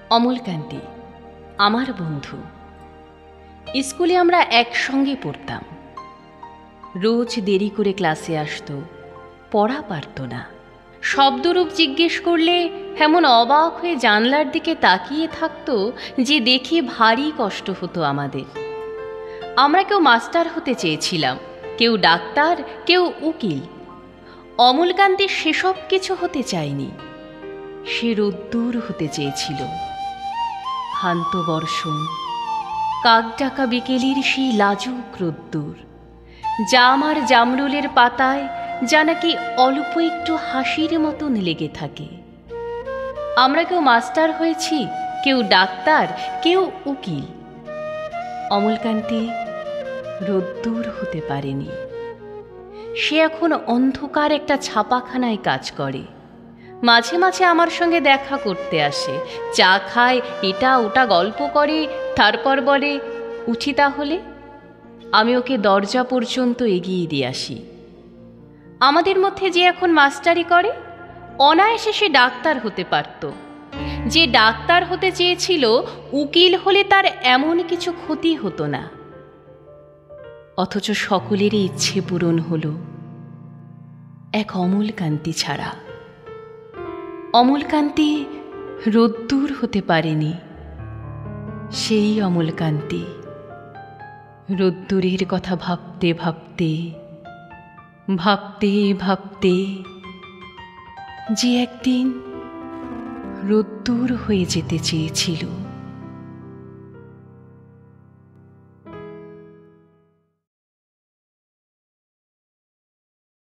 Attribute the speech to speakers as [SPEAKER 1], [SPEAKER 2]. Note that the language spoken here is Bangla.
[SPEAKER 1] অমলকান্তি আমার বন্ধু। স্কুলে আমরা একসঙ্গে পড়তাম। রোজ দেরি করে ক্লাসে আসতো, পড়া পারত না। শব্দরূপ জিজ্ঞেস করলে এমন অবাক হয়ে জানলার দিকে তাকিয়ে থাকতো যে দেখে ভারী কষ্ট হতো আমাদের। আমরা কেউ মাস্টার হতে চেয়েছিলাম, কেউ ডাক্তার, কেউ উকিল। অমলকান্তি সেসব কিছু হতে চায়নি। সে রোদ্দুর হতে চেয়েছিল। ক্ষান্ত বর্ষণ, কাকডাকা বিকেলের সেই লাজুক রোদ্দুর, জাম আর জামরুলের পাতায় যা নাকি অল্প একটু হাসির মতন লেগে থাকে। আমরা কেউ মাস্টার হয়েছি, কেউ ডাক্তার, কেউ উকিল। অমলকান্তি রোদ্দুর হতে পারেনি। সে এখন অন্ধকার একটা ছাপাখানায় কাজ করে। মাঝে মাঝে আমার সঙ্গে দেখা করতে আসে, চা খায়, এটা ওটা গল্প করে, তারপর বলে উঠি তাহলে। আমি ওকে দরজা পর্যন্ত এগিয়ে দিয়ে আসি। আমাদের মধ্যে যে এখন মাস্টারি করে, অনায়াসে সে ডাক্তার হতে পারত। যে ডাক্তার হতে চেয়েছিল, উকিল হলে তার এমন কিছু ক্ষতি হতো না। অথচ সকলেরই ইচ্ছে পূরণ হলো, এক অমলকান্তি ছাড়া। অমলকান্তি রোদ্দুর হতে পারেনি। সেই অমলকান্তি রোদ্দুরের কথা ভাবতে ভাবতে ভাবতে ভাবতে যে একদিন রোদ্দুর হয়ে যেতে চেয়েছিল।